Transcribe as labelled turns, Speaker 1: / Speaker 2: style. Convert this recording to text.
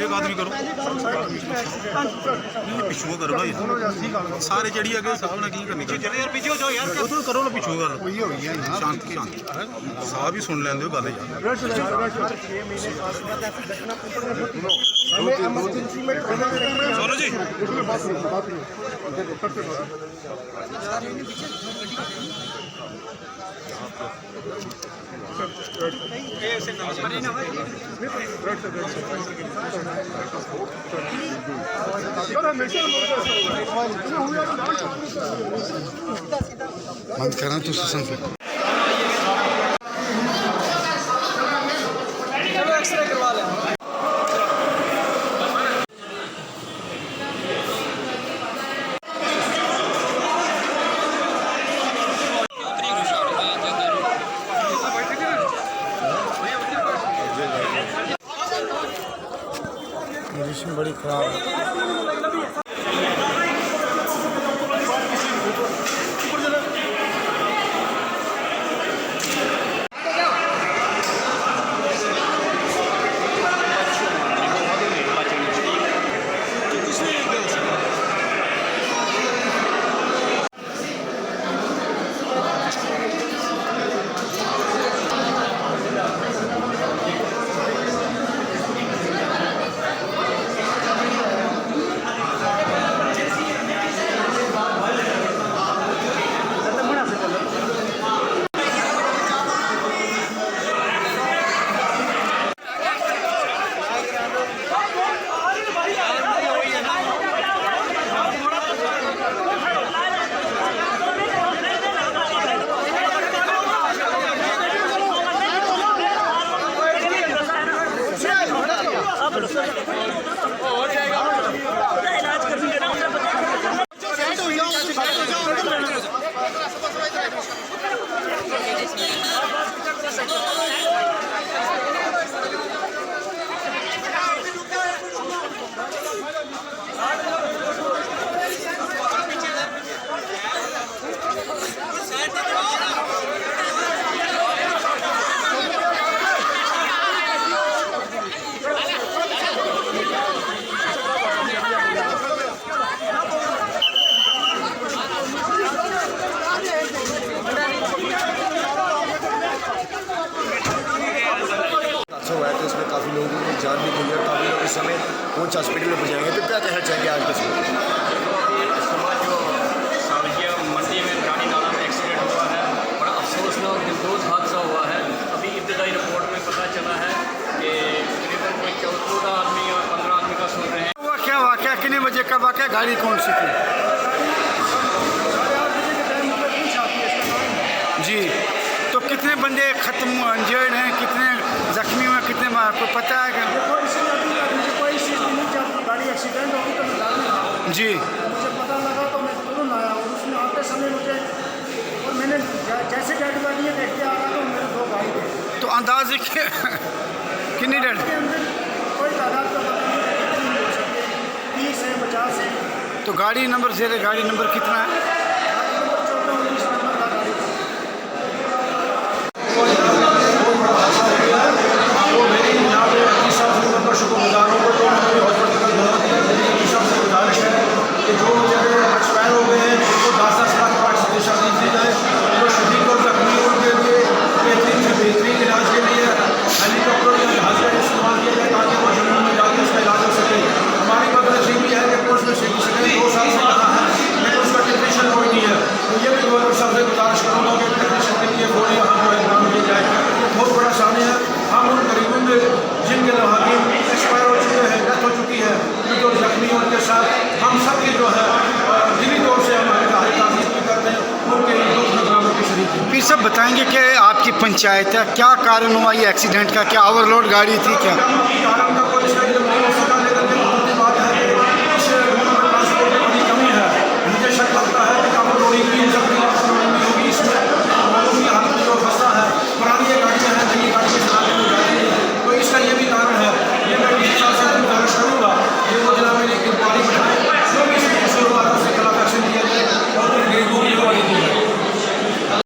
Speaker 1: एक आदमी करो पिछू करो ना सारे जड़ी अगे साहब ने की करनी करो ना पिछू गल शांति शांति साहब भी सुन लेंदे गल सोलो जी
Speaker 2: बंद करा तू सत्संग
Speaker 3: एक्सरे करवा लें।
Speaker 2: कंडीशन बड़ी खराब है। काफ़ी लोगों की जान भी गई है, काफ़ी लोग इस समय पहुंच हॉस्पिटल में पहुँचाएंगे। तो क्या कहना चाहेंगे आज के समय
Speaker 4: जो सब्जियाँ मंडी में रानी नाला में एक्सीडेंट हुआ है, बड़ा अफसोसनाक दिलदोज हादसा हुआ है। अभी इब्तदाई रिपोर्ट में पता चला है कि तकरीबन कोई 14 आदमी और 15 आदमी का सुन रहे हैं।
Speaker 2: क्या वाक़या कितने बजे का वाक़या, गाड़ी कौन सी थी? जी, तो कितने बंदे ख़त्म इंजर्ड हैं, कितने जख्मी हुए, कितने आपको पता है क्या?
Speaker 5: कोई चीज़ नहीं, जब गाड़ी एक्सीडेंट होगी तो
Speaker 2: जी
Speaker 5: मुझे पता लगा तो मैं तुरंत आया और उसमें आते समय मुझे और मैंने जैसे डेड बॉडी देखते आ रहा तो मेरे 2 भाई थे।
Speaker 2: तो अंदाजे कितनी डेड?
Speaker 5: कोई तादाद का पता नहीं हो सकती, 30 है 50 है।
Speaker 2: तो गाड़ी नंबर गाड़ी नंबर कितना है?
Speaker 6: शुक्रगुजार हूँ तो हॉस्पिटल का दौरा दिया सबसे गुजारिश है कि जो जगह एक्सपायर हो गए हैं उनको 10-10 लाख का एक्सपेंडिचर दी जाए। जो शहीद और जख्मी उनके लिए बेहतरीन इलाज के लिए हेलीकॉप्टर या जहाज का इस्तेमाल किया जाए ताकि वो जमीन में जाकर उसका इलाज हो सके। हमारी मदद ये भी है कि पुलिस में 2 साल से कहा है लेकिन उसका टेक्नीशियन कोई नहीं है, तो ये भी गवर्नमेंट
Speaker 7: बताएंगे कि आपकी पंचायत है, क्या कारण हुआ ये एक्सीडेंट का? क्या ओवरलोड गाड़ी थी क्या?
Speaker 6: कारण का कोई शायद नहीं हो सका